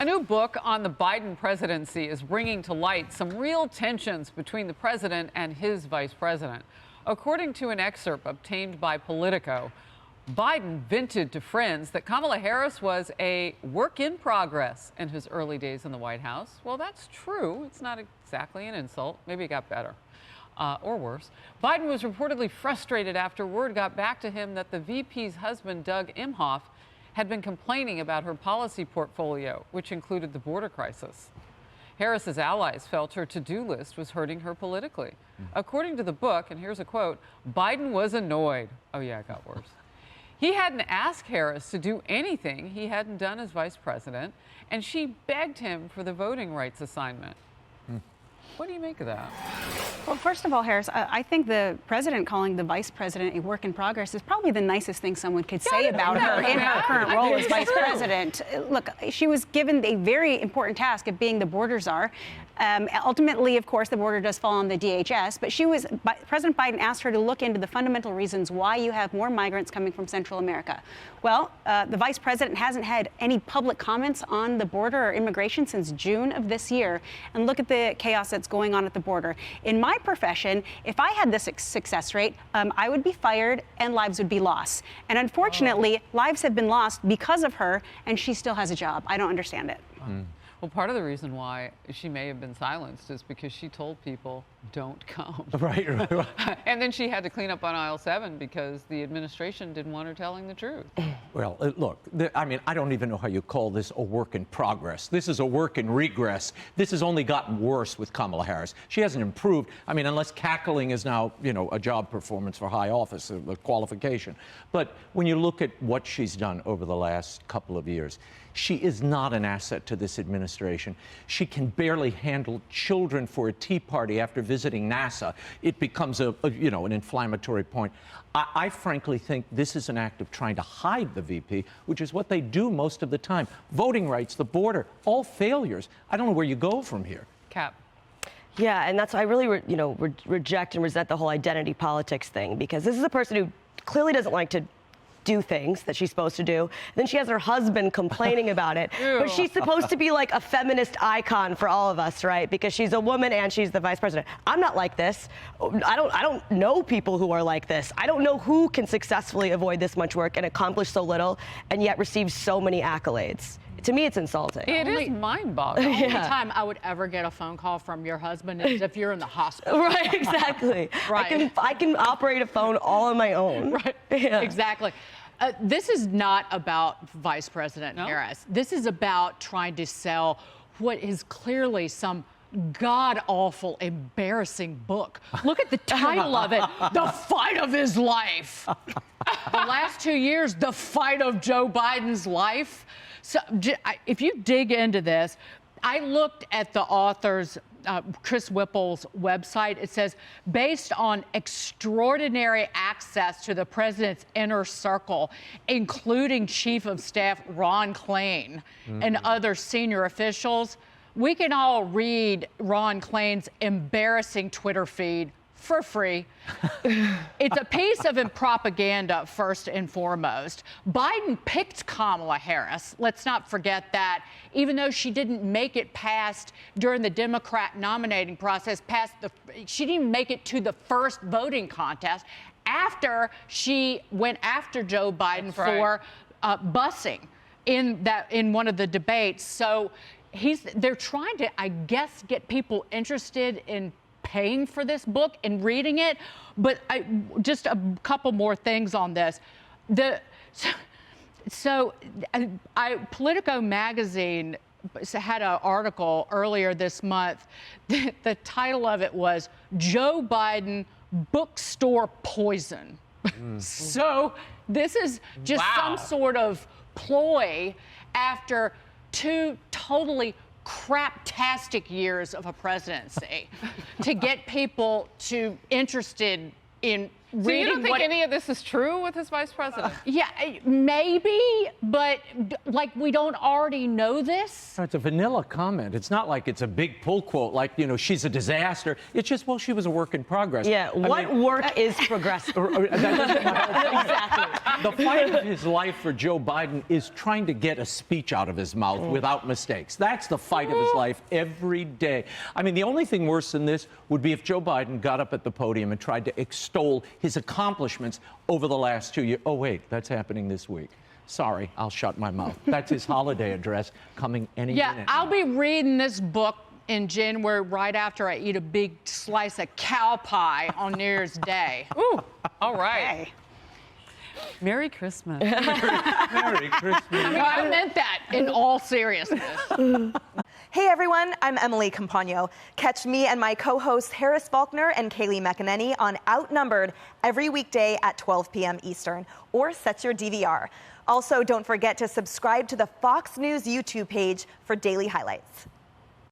A new book on the Biden presidency is bringing to light some real tensions between the president and his vice president. According to an excerpt obtained by Politico, Biden vented to friends that Kamala Harris was a work in progress in his early days in the White House. Well, that's true. It's not exactly an insult. Maybe it got better. Or worse. Biden was reportedly frustrated after word got back to him that the VP's husband, Doug Emhoff, had been complaining about her policy portfolio, which included the border crisis. Harris's allies felt her to-do list was hurting her politically. According to the book, and here's a quote, Biden was annoyed. Oh yeah, it got worse. He hadn't asked Harris to do anything he hadn't done as vice president, and she begged him for the voting rights assignment. What do you make of that? Well, first of all, Harris, I think the president calling the vice president a work in progress is probably the nicest thing someone could say about her in her current role as vice president. Look, she was given a very important task of being the border czar. Ultimately, of course, the border does fall on the DHS, but President Biden asked her to look into the fundamental reasons why you have more migrants coming from Central America. Well, the vice president hasn't had any public comments on the border or immigration since June of this year. And look at the chaos that's going on at the border. In my profession, if I had this success rate, I would be fired and lives would be lost. And unfortunately, lives have been lost because of her, and she still has a job. I don't understand it. Well, part of the reason why she may have been silenced is because she told people, don't come. Right. And then she had to clean up on aisle 7 because the administration didn't want her telling the truth. Well, look, I mean, I don't even know how you call this a work in progress. This is a work in regress. This has only gotten worse with Kamala Harris. She hasn't improved. I mean, unless cackling is now, a job performance for high office, a qualification. But when you look at what she's done over the last couple of years, she is not an asset to this administration. She can barely handle children for a tea party after visiting NASA. It becomes an inflammatory point. I frankly think this is an act of trying to hide the VP, which is what they do most of the time. Voting rights, the border, all failures. I don't know where you go from here. Cap. Yeah, and that's why I really, reject and resent the whole identity politics thing, because this is a person who clearly doesn't like to do things that she's supposed to do. Then she has her husband complaining about it. But she's supposed to be like a feminist icon for all of us, right? Because she's a woman and she's the vice president. I'm not like this. I don't know people who are like this. I don't know who can successfully avoid this much work and accomplish so little and yet receive so many accolades. To me, it's insulting. It is mind-boggling. The only time I would ever get a phone call from your husband is if you're in the hospital. Right, exactly. Right. I can operate a phone all on my own. Right, yeah. Exactly. This is not about Vice President Harris. This is about trying to sell what is clearly some god-awful, embarrassing book. Look at the title of it, The Fight of His Life. The last 2 years, the fight of Joe Biden's life. So if you dig into this, I looked at the author's, Chris Whipple's website. It says, based on extraordinary access to the president's inner circle, including Chief of Staff Ron Klain and other senior officials, we can all read Ron Klain's embarrassing Twitter feed for free. It's a piece of propaganda, first and foremost. Biden picked Kamala Harris. Let's not forget that, even though she didn't make it past during the Democrat nominating process, she didn't even make it to the first voting contest after she went after Joe Biden for busing in one of the debates. So they're trying to, I guess, get people interested in paying for this book and reading it. But just a couple more things on this. Politico magazine had an article earlier this month. The title of it was Joe Biden Bookstore Poison. So this is just some sort of ploy after 2 totally craptastic years of a presidency to get people interested in So you don't think any of this is true with his vice president? Yeah, maybe, but like we don't already know this. It's a vanilla comment. It's not like it's a big pull quote, like, you know, she's a disaster. It's just, well, she was a work in progress. Yeah, what work is progressive? Exactly. The fight of his life for Joe Biden is trying to get a speech out of his mouth without mistakes. That's the fight of his life every day. I mean, the only thing worse than this would be if Joe Biden got up at the podium and tried to extol his accomplishments over the last 2 years. Oh, wait, that's happening this week. Sorry, I'll shut my mouth. That's his holiday address coming any minute. Yeah, I'll be reading this book in January right after I eat a big slice of cow pie on New Year's Day. Ooh, all right. Hey. Merry Christmas. Merry Christmas. I mean, I meant that in all seriousness. Hey everyone, I'm Emily Campagno. Catch me and my co-hosts Harris Faulkner and Kaylee McEnany on Outnumbered every weekday at 12 p.m. Eastern, or set your DVR. Also, don't forget to subscribe to the Fox News YouTube page for daily highlights.